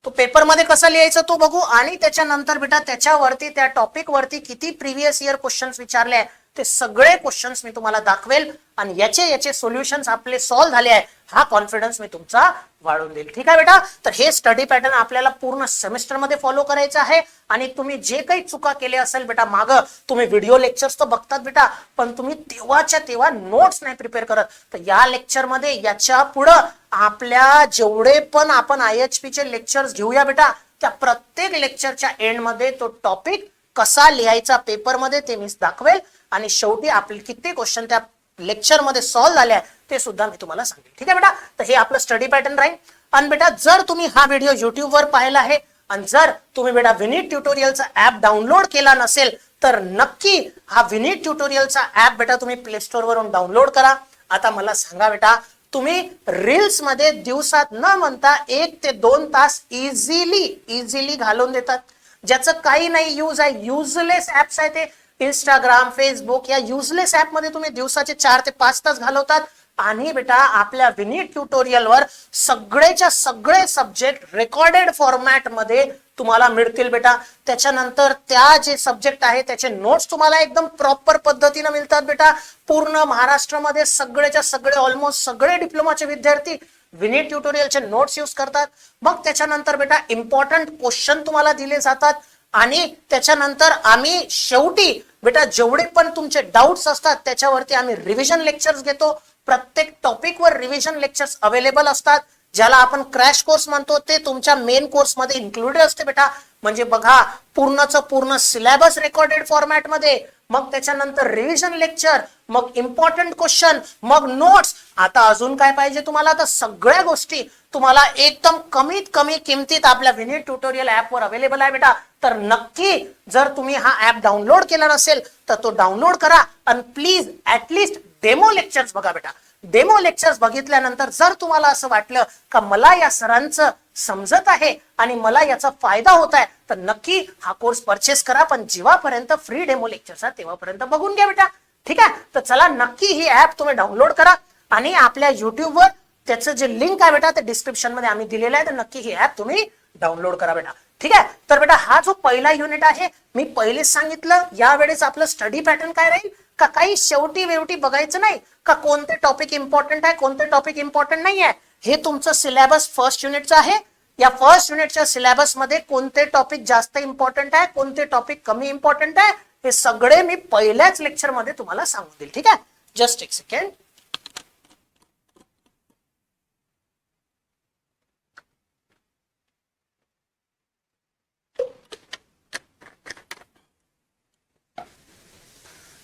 तो पेपर मध्ये कसं लिहायचं तो बघू आणि त्याच्यानंतर बेटा त्याच्यावरती त्या टॉपिक वरती किती प्रिव्हियस इयर क्वेश्चन्स विचारले आहे ते सगळे क्वेश्चन्स मी तुम्हाला दाखवेल आणि याचे सोल्युशन्स आपले सॉल्व्ह झाले आहे हा कॉन्फिडन्स मी तुमचा वाढवून देईल. ठीक आहे बेटा, तर हे स्टडी पॅटर्न आपल्याला पूर्ण सेमेस्टर मध्ये फॉलो करायचं आहे. आणि तुम्ही जे काही चुका केल्या असेल बेटा मागं, तुम्ही व्हिडिओ लेक्चर्स तर बघतात बेटा पण तुम्ही तेव्हाच्या तेव्हा नोट्स नाही प्रिपेअर करत, तर या लेक्चर मध्ये याच्या पुढं आपल्या जेवढे पण आपण IHP चे लेक्चर्स घेऊया बेटा त्या प्रत्येक लेक्चरच्या एंड मध्ये तो टॉपिक कसा लिहायचा पेपर मध्ये ते मी दाखवेल आणि शेवटी आपले किती क्वेश्चन त्या लेक्चर मध्ये सॉल्व्ह झाले आहे ते सुद्धा मी तुम्हाला सांगेल. ठीक आहे बेटा, तर हे आपलं स्टडी पॅटर्न राहील. आणि बेटा जर तुम्ही हा व्हिडिओ युट्यूब वर पाहिला आहे आणि जर तुम्ही बेटा विनीत ट्युटोरियलचा ऍप डाउनलोड केला नसेल तर नक्की हा विनीत ट्युटोरियलचा ऍप बेटा तुम्ही प्ले स्टोर वरून डाउनलोड करा. आता मला सांगा बेटा, तुम्ही रील्स मध्ये दिवसात न म्हणता 1 ते 2 तास इझिली घालून देतात, ज्याचं काही नाही यूज आहे. युजलेस ऍप्स आहे ते, इंस्टाग्राम, फेसबुक या युजलेस ऍप मध्ये तुम्ही दिवसाचे 4 ते 5 तास घालवतात. आणि बेटा आपल्या विनीत ट्युटोरियलवर सगळेच्या सगळे सब्जेक्ट रेकॉर्डेड फॉर्मॅट मध्ये तुम्हाला मिळतील बेटा. त्याच्यानंतर त्या जे सब्जेक्ट आहे त्याचे नोट्स तुम्हाला एकदम प्रॉपर पद्धतीने मिळतात बेटा. पूर्ण महाराष्ट्रामध्ये सगळेच्या सगळे ऑलमोस्ट सगळे डिप्लोमाचे विद्यार्थी विनीत ट्युटोरियलचे नोट्स यूज करतात. मग त्याच्यानंतर बेटा इम्पॉर्टंट क्वेश्चन तुम्हाला दिले जातात आणि त्याच्यानंतर आम्ही शेवटी बेटा जेवढे पण तुमचे डाऊट्स असतात त्याच्यावरती आम्ही रिव्हिजन लेक्चर्स घेतो. प्रत्येक टॉपिकवर रिव्हिजन लेक्चर्स अवेलेबल असतात, ज्याला आपण क्रॅश कोर्स म्हणतो. ते तुमच्या मेन कोर्स मध्ये इन्क्लुडेड असते बेटा. म्हणजे बघा, पूर्णचं पूर्ण सिलेबस रेकॉर्डेड फॉर्मॅट मध्ये, मग त्याच्यानंतर रिव्हिजन लेक्चर, मग इम्पॉर्टंट क्वेश्चन, मग नोट्स. आता अजून काय पाहिजे तुम्हाला? तर सगळ्या गोष्टी तुम्हाला एकदम कमीत कमी किमतीत आपल्या विनीत ट्युटोरियल ऍप वर अवेलेबल आहे बेटा. तर नक्की जर तुम्ही हा ऍप डाउनलोड केला नसेल तर तो डाउनलोड करा आणि प्लीज ऍटलिस्ट डेमो लेक्चर्स बघा बेटा. डेमो लेक्चर्स बघितल्यानंतर जर तुम्हाला असं वाटलं का मला या सरांचं समजत आहे आणि मला याचा फायदा होत आहे तर नक्की हा कोर्स परचेस करा. पण जेव्हापर्यंत फ्री डेमो लेक्चर्स आहे तेव्हापर्यंत बघून घ्या बेटा. ठीक आहे, तर चला नक्की ही ऍप तुम्ही डाउनलोड करा आणि आपल्या युट्यूबवर त्याचं जे लिंक आहे बेटा ते डिस्क्रिप्शन मध्ये आम्ही दिलेलं आहे. तर नक्की ही ऍप तुम्ही डाउनलोड करा बेटा. ठीक आहे, तर बेटा हा जो पहिला युनिट आहे मी पहिलेच सांगितलं, यावेळेस आपलं स्टडी पॅटर्न काय राहील का काही शेवटी बघायचं नाही का कोणते टॉपिक इम्पॉर्टंट आहे कोणते टॉपिक इम्पॉर्टंट नाही आहे. हे तुमचं सिलेबस फर्स्ट युनिटचं आहे. या फर्स्ट युनिटच्या सिलेबस मध्ये कोणते टॉपिक जास्त इम्पॉर्टंट आहे कोणते टॉपिक कमी इम्पॉर्टंट आहे हे सगळे मी पहिल्याच लेक्चर मध्ये तुम्हाला सांगून देईल. ठीक आहे, जस्ट एक सेकंड.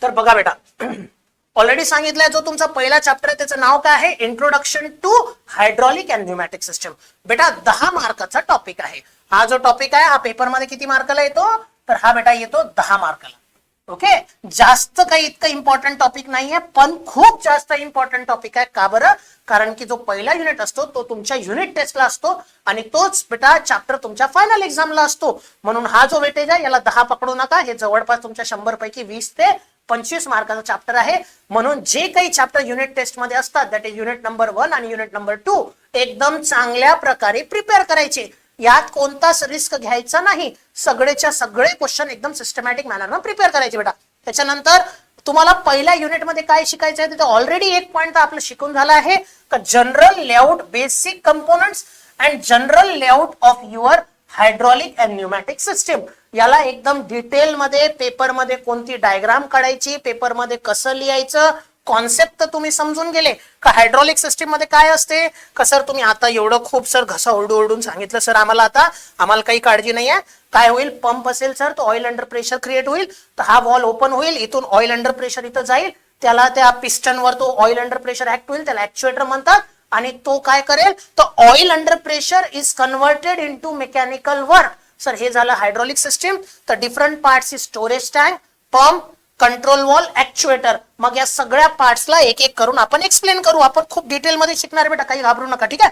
तर बघा बेटा, ऑलरेडी सांगितलंय जो तुमचा पहिला चॅप्टर आहे त्याचं नाव काय आहे? Introduction to hydraulic and pneumatic system. बेटा 10 मार्काचा टॉपिक आहे. हा जो टॉपिक आहे हा पेपरमध्ये किती मार्काला येतो? तर हा बेटा येतो 10 मार्काला. ओके, जास्त काही इतकं इम्पॉर्टंट टॉपिक नाहीये पण खूप जास्त इम्पॉर्टंट टॉपिक आहे. का बरं? कारण की जो पहिला युनिट असतो तो तुमच्या युनिट टेस्टला असतो आणि तोच बेटा चॅप्टर तुमच्या फायनल एक्झामला असतो. म्हणून हा जो वेटेज आहे याला 10 पकडू नका. हे जवळपास तुमच्या 100 पैकी 20 ते 25 मार्काचा चॅप्टर आहे. म्हणून जे काही चॅप्टर युनिट टेस्ट मध्ये असतात दॅट इज युनिट नंबर 1 आणि युनिट नंबर 2 एकदम चांगल्या प्रकारे प्रिपेअर करायचे. यात कोणताच रिस्क घ्यायचा नाही. सगळेच्या सगळे क्वेश्चन एकदम सिस्टमॅटिक मॅनरनं प्रिपेअर करायचे बेटा. त्याच्यानंतर तुम्हाला पहिल्या युनिट मध्ये काय शिकायचं आहे? तिथे ऑलरेडी एक पॉइंट आपलं शिकून झाला आहे का general layout, basic components and general layout of your hydraulic and pneumatic system. याला एकदम डिटेल मध्ये पेपर मध्ये कोणती डायग्राम काढायची, पेपर मध्ये कसं लिहायचं, कॉन्सेप्ट तर तुम्ही समजून गेले का हायड्रॉलिक सिस्टीम मध्ये काय असते. का सर तुम्ही आता एवढं खूप सर घसा ओरडून सांगितलं सर आम्हाला काही काळजी नाही आहे. काय होईल? पंप असेल सर तो ऑइल अंडर प्रेशर क्रिएट होईल, तर हा वॉल ओपन होईल, इथून ऑइल अंडर प्रेशर इथं जाईल, त्याला त्या पिस्टनवर तो ऑइल अंडर प्रेशर ऍक्ट होईल, त्याला ऍक्च्युएटर म्हणतात. आणि तो काय करेल? तर oil under pressure is converted into mechanical work. Sir हे झालं हायड्रॉलिक सिस्टीम. तर different parts is storage tank, pump, control valve, actuator. मग या सगळ्या पार्ट्सला एक एक करून आपण एक्सप्लेन करू. आपण खूप डिटेल मध्ये शिकणार बेटा, काही घाबरू नका. ठीक आहे,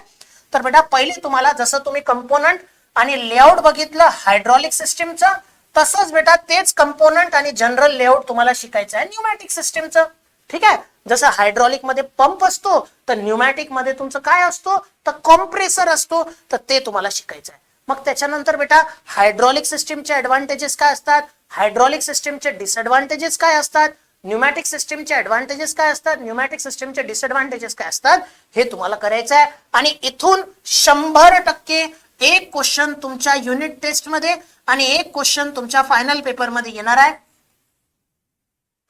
तर बेटा पहिले तुम्हाला जसं तुम्ही कंपोनंट आणि लेआउट बघितलं हायड्रॉलिक सिस्टीमचं, तसंच बेटा तेच कंपोनंट आणि जनरल लेआउट तुम्हाला शिकायचं आहे न्यूमॅटिक सिस्टीमचं. ठीक आहे, जसं हायड्रॉलिक मध्ये पंप असतो तर न्यूमॅटिक मध्ये तुमचं काय असतो? तर कॉम्प्रेसर असतो. तर ते तुम्हाला शिकायचं आहे. मग त्याच्यानंतर बेटा हायड्रॉलिक सिस्टीमचे ऍडव्हान्टेजेस काय असतात, हायड्रॉलिक सिस्टीमचे डिसएडव्हान्टेजेस काय असतात, न्यूमॅटिक सिस्टीमचे ऍडव्हान्टेजेस काय असतात, न्यूमॅटिक सिस्टीमचे डिसएडव्हान्टेजेस काय असतात, हे तुम्हाला करायचं आहे. आणि इथून 100% एक क्वेश्चन तुमच्या युनिट टेस्ट मध्ये आणि एक क्वेश्चन तुमच्या फायनल पेपर मध्ये येणार आहे.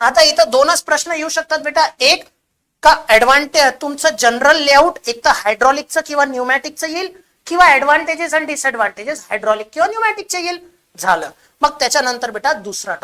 आता इथं दोनच प्रश्न येऊ शकतात बेटा. एक का ऍडव्हान्टेज तुमचं जनरल लेआउट एक तर हायड्रॉलिकचं किंवा न्यूमॅटिकचं येईल, किंवा ऍडव्हान्टेजेस आणि डिसएडव्हान्टेजेस हायड्रॉलिक किंवा न्यूमॅटिकचे येईल. झालं. मग त्याच्यानंतर बेटा दुसरा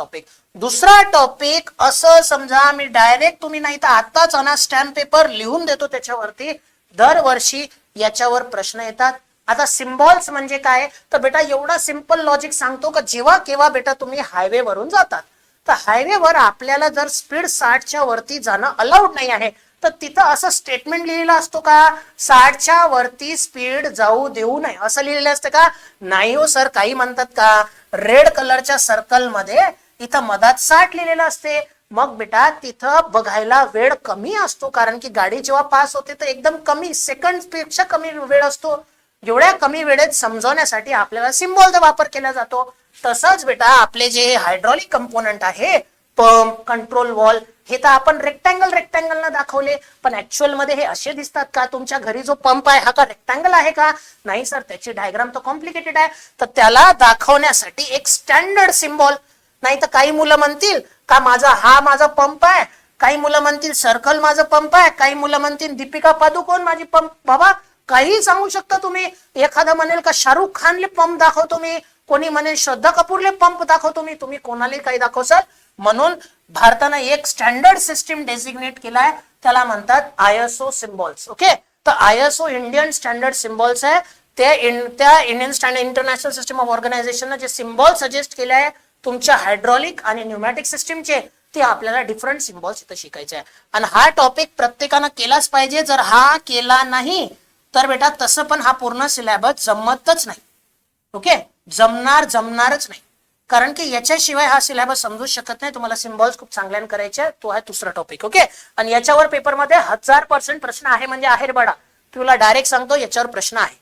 टॉपिक असं समजा मी डायरेक्ट तुम्ही नाही तर आताच स्टॅम्प पेपर लिहून देतो त्याच्यावरती. दरवर्षी याच्यावर प्रश्न येतात. आता सिम्बॉल्स म्हणजे काय, तर बेटा एवढा सिंपल लॉजिक सांगतो का जेव्हा केव्हा बेटा तुम्ही हायवे वरून जातात, तर हायवेवर आपल्याला जर स्पीड 60च्या वरती जाणं अलाउड नाही आहे, तर तिथं असं स्टेटमेंट लिहिलेलं असतो का 60च्या वरती स्पीड जाऊ देऊ नये असं लिहिलेलं असतं का? नाही हो सर, काही म्हणतात का रेड कलरच्या सर्कल मध्ये इथं मधात 60 लिहिलेलं असते. मग बेटा तिथं बघायला वेळ कमी असतो, कारण की गाडी जेव्हा पास होते तर एकदम कमी सेकंड पेक्षा कमी वेळ असतो. एवढ्या कमी वेळेत समजवण्यासाठी आपल्याला सिम्बॉलचा वापर केला जातो. तसंच बेटा आपले जे हायड्रॉलिक कंपोनंट आहे, पंप, कंट्रोल वॉल, हे तर आपण रेक्टँगल न दाखवले, पण ऍक्च्युअल मध्ये हे असे दिसतात का? तुमच्या घरी जो पंप आहे हा का रेक्टँगल आहे का? नाही सर, त्याची डायग्राम तर कॉम्प्लिकेटेड आहे. तर त्याला दाखवण्यासाठी एक स्टँडर्ड सिम्बॉल, नाही तर काही मुलं म्हणतील का माझा पंप आहे, काही मुलं म्हणतील सर्कल माझं पंप आहे, काही मुलं म्हणतील दीपिका पादुकोण माझी पंप. बाबा काही सांगू शकता तुम्ही. एखादा म्हणेल का शाहरुख खानले पंप दाखवतो मी, कोणी म्हणेल श्रद्धा कपूरले पंप दाखवतो मी, तुम्ही कोणाला काही दाखवसाल. म्हणून भारतानं एक स्टँडर्ड सिस्टीम डेसिग्नेट केलाय, त्याला म्हणतात ISO सिम्बॉल्स. ओके, तर ISO इंडियन स्टँडर्ड सिम्बॉल्स आहे. त्या Indian standard international system of organisation जे सिम्बॉल सजेस्ट केले आहे तुमच्या हायड्रॉलिक आणि न्यूमॅटिक सिस्टीमचे, ते आपल्याला डिफरंट सिम्बॉल्स इथं शिकायचे आहे. आणि हा टॉपिक प्रत्येकानं केलाच पाहिजे. जर हा केला नाही तर बेटा तसं पण हा पूर्ण सिलेबस जमतच नाही. ओके, जमणारच नाही, कारण की याच्याशिवाय हा सिलेबस समजू शकत नाही. तुम्हाला सिम्बॉल्स खूप चांगल्याने करायचे, तो आहे दुसरा टॉपिक. ओके, आणि याच्यावर पेपरमध्ये 1000% प्रश्न आहे, म्हणजे आहे बाळा, तुला डायरेक्ट सांगतो याच्यावर प्रश्न आहे.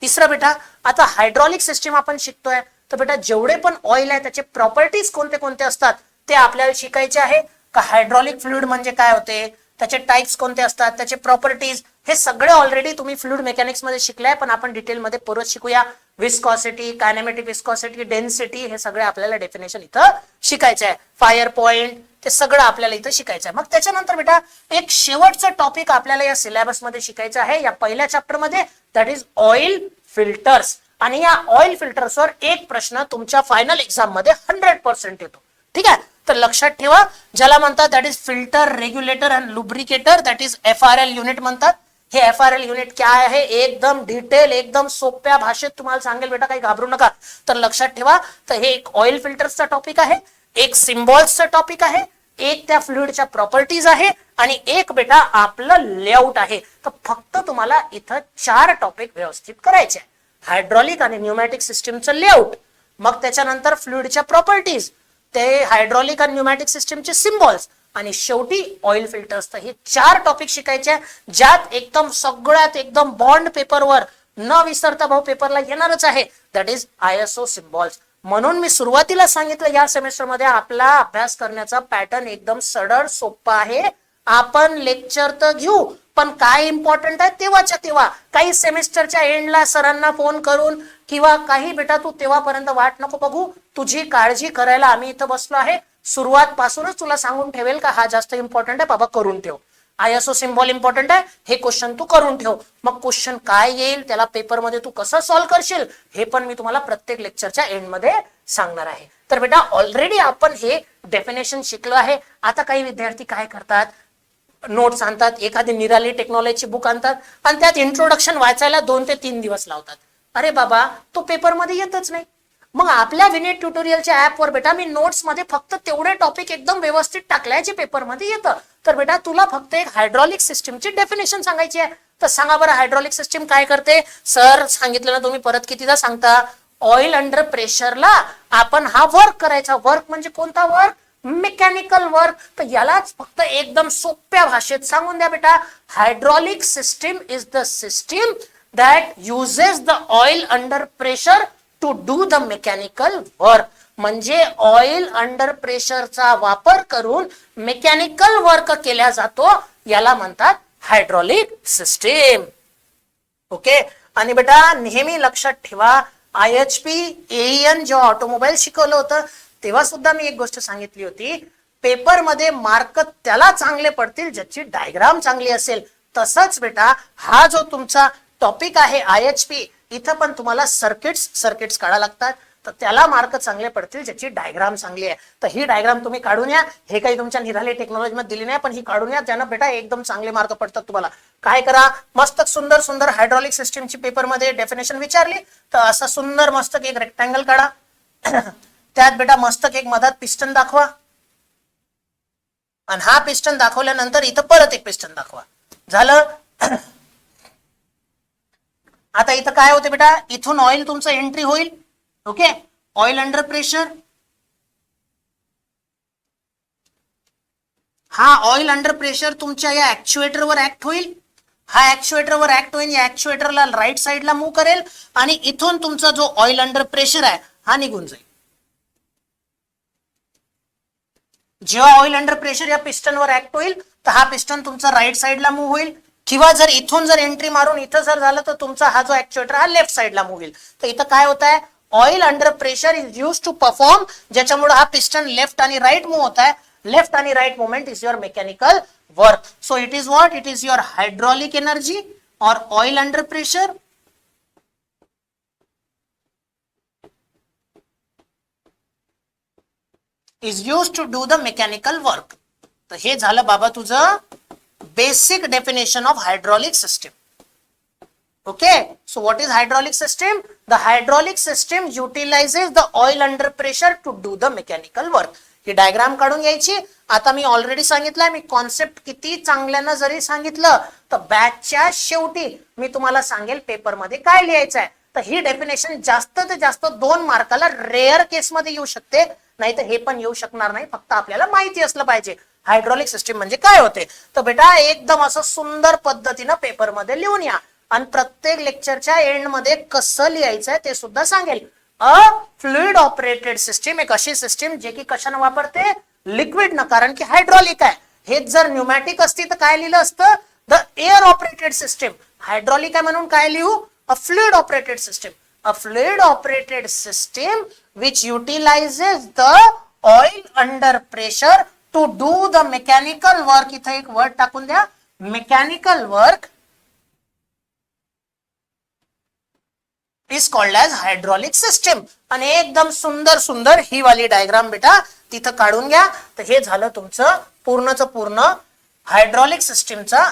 तिसरं बेटा, आता हायड्रॉलिक सिस्टीम आपण शिकतोय, तर बेटा जेवढे पण ऑइल आहे त्याचे प्रॉपर्टीज कोणते कोणते असतात ते आपल्याला शिकायचे आहे. का हायड्रॉलिक फ्लुइड म्हणजे काय होते, त्याचे टाइप्स कोणते असतात, त्याचे प्रॉपर्टीज, हे सगळे ऑलरेडी तुम्ही फ्लुइड मेकॅनिक्स मध्ये शिकलाय, पण आपण डिटेलमध्ये परत शिकूया. विस्कॉसिटी, कायनेमॅटिक विस्कॉसिटी, डेन्सिटी, हे सगळे आपल्याला डेफिनेशन इथं शिकायचं आहे. फायर पॉइंट, ते सगळं आपल्याला इथं शिकायचं आहे. मग त्याच्यानंतर बेटा एक शेवटचं टॉपिक आपल्याला या सिलेबस मध्ये शिकायचं आहे, या पहिल्या चॅप्टर मध्ये, दॅट इज ऑइल फिल्टर्स. आणि या ऑइल फिल्टर्सवर एक प्रश्न तुमच्या फायनल एक्झाम मध्ये 100% येतो. ठीक आहे, तर लक्षात ठेवा, ज्याला म्हणतात that is filter regulator and lubricator, that is FRL unit म्हणतात. हे FRL युनिट काय आहे एकदम डिटेल, एकदम सोप्या भाषेत तुम्हाला सांगेल बेटा, काही घाबरू नका. तर लक्षात ठेवा, तर हे एक ऑइल फिल्टर्सचा टॉपिक आहे, एक सिम्बॉल्सचा टॉपिक आहे, एक त्या फ्लुइडच्या प्रॉपर्टीज आहे, आणि एक बेटा आपलं लेआउट आहे. तर फक्त तुम्हाला इथं 4 टॉपिक व्यवस्थित करायचे आहे. हायड्रॉलिक आणि न्यूमॅटिक सिस्टीमचं लेआउट, मग त्याच्यानंतर फ्लुइडच्या प्रॉपर्टीज, ते हायड्रॉलिक आणि न्यूमॅटिक सिस्टीमचे सिम्बॉल्स, आणि शेवटी ऑइल फिल्टर्स. तर हे 4 टॉपिक शिकायचे, ज्यात एकदम सगळ्यात एकदम बॉन्ड पेपरवर न विसरता भाऊ पेपरला येणारच आहे, दॅट इज ISO सिम्बॉल्स. म्हणून मी सुरुवातीला सांगितलं या सेमेस्टर मध्ये आपला अभ्यास करण्याचा पॅटर्न एकदम सरळ सोपा आहे. आपण लेक्चर तर घेऊ, पण काय इम्पॉर्टंट आहे तेव्हाच्या तेव्हा. काही सेमेस्टरच्या एंडला सरांना फोन करून किंवा काही बेटा तू तेव्हापर्यंत वाट नको बघू, तुझी काळजी करायला आम्ही इथं बसलो आहे. सुरुवात पासूनच तुला सांगून ठेवेल का हा जास्त इम्पॉर्टंट आहे बाबा, करून ठेव. ISO सिम्बॉल इम्पॉर्टंट आहे, हे क्वेश्चन तू करून ठेव. मग क्वेश्चन काय येईल, त्याला पेपरमध्ये तू कसं सॉल्व्ह करशील, हे पण मी तुम्हाला प्रत्येक लेक्चरच्या एंड मध्ये सांगणार आहे. तर बेटा ऑलरेडी आपण हे डेफिनेशन शिकलो आहे. आता काही विद्यार्थी काय करतात, नोट्स आणतात, एखादी निराली टेक्नॉलॉजी बुक आणतात, आणि त्यात इंट्रोडक्शन वाचायला 2 ते 3 दिवस लावतात. अरे बाबा, तो पेपरमध्ये येतच नाही. मग आपल्या विनीत ट्युटोरियलच्या ऍपवर बेटा मी नोट्स मध्ये फक्त तेवढे टॉपिक एकदम व्यवस्थित टाकलाय जे पेपरमध्ये येतं. तर बेटा तुला फक्त एक हायड्रॉलिक सिस्टीमची डेफिनेशन सांगायची आहे. तर सांगा बरं, हायड्रॉलिक सिस्टीम काय करते? सर सांगितलं ना, तुम्ही परत कितीदा सांगता, ऑइल अंडर प्रेशरला आपण हा वर्क करायचा. वर्क म्हणजे कोणता वर्क? Mechanical work. तर यालाच फक्त एकदम सोप्या भाषेत सांगून द्या बेटा, hydraulic system is the system that uses the oil under pressure to do the mechanical work. म्हणजे ऑइल अंडर प्रेशरचा वापर करून मेकॅनिकल वर्क केला जातो, याला म्हणतात हायड्रॉलिक सिस्टीम. ओके, आणि बेटा नेहमी लक्षात ठेवा, IHP AEN जेव्हा ऑटोमोबाईल शिकवलं होतं तेव्हा सुद्धा मी एक गोष्ट सांगितली होती, पेपरमध्ये मार्क त्याला चांगले पडतील ज्याची डायग्राम चांगली असेल. तसंच बेटा हा जो तुमचा टॉपिक आहे IHP, इथं पण तुम्हाला सर्किट्स काढायला लागतात. तर त्याला मार्क चांगले पडतील ज्याची डायग्राम चांगली आहे. तर ही डायग्राम तुम्ही काढून या. हे काही तुमच्या निराली टेक्नॉलॉजी मध्ये दिली नाही, पण ही काढून या, ज्यानं बेटा एकदम चांगले मार्क पडतात तुम्हाला. काय करा, मस्त सुंदर सुंदर हायड्रॉलिक सिस्टीमची पेपर मध्ये डेफिनेशन विचारली तर असं सुंदर मस्त एक रेक्टँगल काढा. त्यात बेटा मस्त एक मधात पिस्टन दाखवा, आणि हा पिस्टन दाखवल्यानंतर इथं परत एक पिस्टन दाखवा. झालं. आता इथं काय होते बेटा, इथून ऑइल तुमचं एंट्री होईल. Okay, oil under pressure. हा ऑइल अंडर प्रेशर तुमच्या या ऍक्च्युएटरवर ऍक्ट होईल. हा ऍक्च्युएटरवर ऍक्ट होईल, या ऍक्च्युएटरला राईट साइडला मूव्ह करेल आणि इथून तुमचा जो ऑइल अंडर प्रेशर आहे हा निघून जाईल. जेव्हा ऑइल अंडर प्रेशर या पिस्टनवर ऍक्ट होईल तर हा पिस्टन तुमचा राईट साइडला मूव्ह होईल, किंवा जर इथून जर एंट्री मारून इथं जर झालं तर तुमचा हा जो ऍक्च्युएटर हा लेफ्ट साइडला मूव्ह होईल. तर इथं काय होत आहे, oil under pressure is use to perform, ज्याच्यामुळे हा पिस्टन लेफ्ट आणि राईट मूव्ह होत आहे. लेफ्ट आणि right movement is your mechanical work. So it is what, it is your hydraulic energy और oil under pressure is used to do the mechanical work. तर हे झालं बाबा तुझं basic definition of hydraulic system. Okay, so what is hydraulic system? The hydraulic system utilizes the oil under pressure to do the mechanical work. ही diagram काढून घ्यायची. आता मी already सांगितलंय, मी कॉन्सेप्ट किती चांगल्यानं जरी सांगितलं तर बॅचच्या शेवटी मी तुम्हाला सांगेल पेपर मध्ये काय लिहायचं आहे. तर ही डेफिनेशन जास्त ते जास्त 2 मार्काला रेअर केसमध्ये येऊ शकते, नाही तर हे पण येऊ शकणार नाही. फक्त आपल्याला माहिती असलं पाहिजे हायड्रॉलिक सिस्टीम म्हणजे काय होते. तर बेटा एकदम असं सुंदर पद्धतीनं पेपरमध्ये लिहून या, आणि प्रत्येक लेक्चरच्या एंड मध्ये कसं लिहायचं आहे ते सुद्धा सांगेल. अ फ्लुइड ऑपरेटेड सिस्टीम एक अशी सिस्टीम जे की कशाने वापरते, लिक्विड न, कारण की हायड्रॉलिक आहे. हेच जर न्यूमॅटिक असती तर काय लिहिलं असतं, the air operated system. Hydraulic आहे म्हणून काय लिहू, a fluid operated system. A fluid operated system which utilizes the oil under pressure to do the mechanical work. इथं एक वर्ड टाकून द्या, mechanical work is called as hydraulic system. आणि एकदम सुंदर सुंदर ही वाली डायग्राम बेटा तिथं काढून घ्या. तर हे झालं तुमचं पूर्णचं पूर्ण हायड्रॉलिक सिस्टीमचा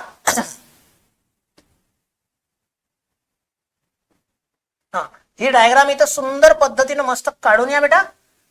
ही डायग्राम इथं सुंदर पद्धतीने मस्त काढून या बेटा,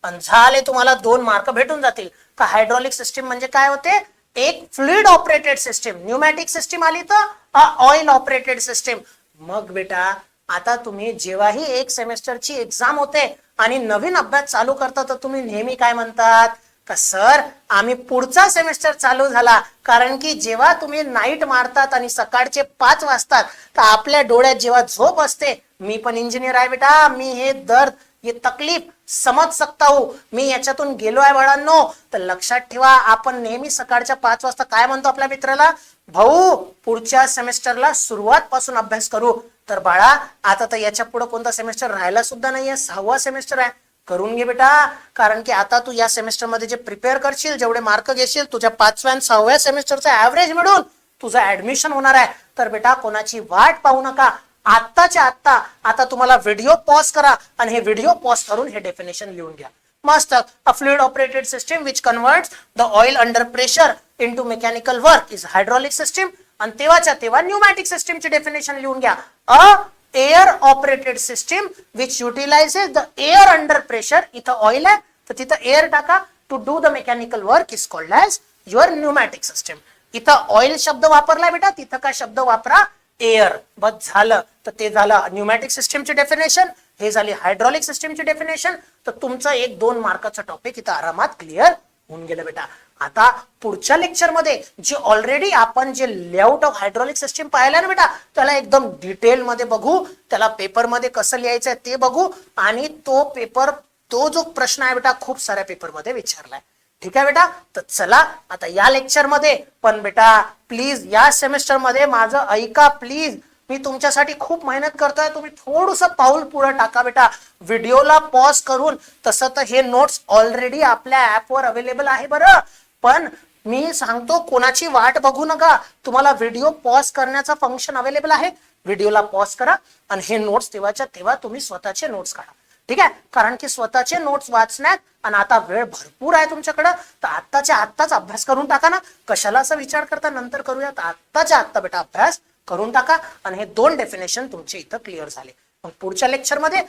आणि झाले तुम्हाला 2 मार्क भेटून जातील. का हायड्रॉलिक सिस्टीम म्हणजे काय होते, एक fluid operated system. Pneumatic system आली तर ऑइल ऑपरेटेड सिस्टीम. मग बेटा आता तुम्ही जेव्हाही एक सेमेस्टरची एक्झाम होते आणि नवीन अभ्यास चालू करता तर तुम्ही नेहमी काय म्हणतात का, सर आम्ही पुढचा सेमेस्टर चालू झाला. कारण की जेव्हा तुम्ही नाईट मारतात आणि सकाळचे 5 वाजतात तर आपल्या डोळ्यात जेव्हा झोप असते, मी पण इंजिनियर आहे बेटा, मी हे दर्द ये तकलीफ समज सकता हूं, मी याच्यातून गेलो आहे बाळांनो. तर लक्षात ठेवा, आपण नेहमी सकाळच्या 5 वाजता काय म्हणतो आपल्या मित्राला, भाऊ पुढच्या सेमेस्टरला सुरुवात पासून अभ्यास करू. तर बाळा आता तर याच्या पुढे कोणता सेमेस्टर राहिला सुद्धा नाहीये, 6वा सेमेस्टर आहे. करून घे बेटा, कारण की आता तू या सेमेस्टर मध्ये जे प्रिपेअर करशील, जेवढे मार्क घेशील, तुझ्या 5व्या आणि 6व्या सेमेस्टरचा ऍव्हरेज मिळून तुझं ऍडमिशन होणार आहे. तर बेटा कोणाची वाट पाहू नका, आत्ताच्या आत्ता आता तुम्हाला व्हिडिओ पॉज करा आणि हे व्हिडिओ पॉज करून हे डेफिनेशन लिहून घ्या. मस्त. A fluid operated system which converts the oil under pressure into mechanical work is hydraulic system. आणि तेव्हाच्या तेव्हा न्यूमॅटिक सिस्टीमची डेफिनेशन लिहून घ्या. A air operated system which utilizes the air under pressure. इथं ऑइल आहे तर तिथं एअर टाका. To do the mechanical work is called as your pneumatic system. इथं ऑइल शब्द वापरलाय बेटा, तिथं काय शब्द वापरा, एअर. बस झालं. तर ते झालं न्यूमॅटिक सिस्टीमची डेफिनेशन, हे झाली हायड्रॉलिक सिस्टीमची डेफिनेशन. तर तुमचं 1-2 मार्काचा टॉपिक इथं आरामात क्लिअर होऊन गेलं बेटा. आता पुढच्या लेक्चर मध्ये जे ऑलरेडी आपण जे लेआउट ऑफ हायड्रॉलिक सिस्टीम पाहिलं ना बेटा, त्याला एकदम डिटेल मध्ये बघू, त्याला पेपर मध्ये कसं लिहायचं ते बघू, आणि तो पेपर, तो जो प्रश्न आहे बेटा खूप साऱ्या पेपर मध्ये विचारलाय. ठीक आहे बेटा. तर चला आता या लेक्चर मध्ये पण बेटा प्लीज या सेमेस्टर मध्ये माझं ऐका प्लीज. मी तुमच्यासाठी खूप मेहनत करतोय, तुम्ही थोडंसं पाऊल पुढे टाका बेटा, व्हिडिओला पॉज करून. तसं तर हे नोट्स ऑलरेडी आपल्या ऍपवर अवेलेबल आहे बरं, पण मी सांगतो कोणाची वाट बघू नका. तुम्हाला व्हिडिओ पॉज करण्याचा फंक्शन अवेलेबल आहे. व्हिडिओला पॉज करा आणि हे नोट्स तेव्हाच्या तेव्हा तुम्ही स्वतःचे नोट्स काढा. ठीक आहे, कारण की स्वतःचे नोट्स वाचण्यात आणि आता वेळ भरपूर आहे तुमच्याकडं, तर आत्ताच्या आत्ताच अभ्यास करून टाका ना. कशाला असा विचार करता नंतर करूया, तर आत्ताच्या आत्ता बेटा अभ्यास करून टाका. आणि हे 2 डेफिनेशन तुमचे इथं क्लिअर झाले. मग पुढच्या लेक्चरमध्ये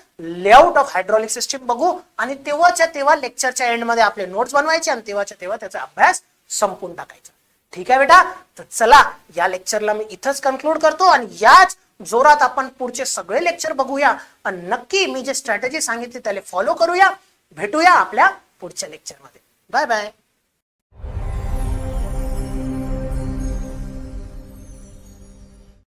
लेआउट ऑफ हायड्रॉलिक सिस्टीम बघू आणि तेव्हाच्या तेव्हा लेक्चरच्या एंडमध्ये आपले नोट्स बनवायचे आणि तेव्हाच्या तेव्हा त्याचा अभ्यास संपून टाकायचा. ठीक आहे बेटा, तर चला या लेक्चरला मी इथंच कन्क्लूड करतो आणि याच जोरात आपण पुढचे सगळे लेक्चर बघूया आणि नक्की मी जे स्ट्रॅटेजी सांगितली त्याला फॉलो करूया. भेटूया आपल्या पुढच्या लेक्चरमध्ये. Bye bye.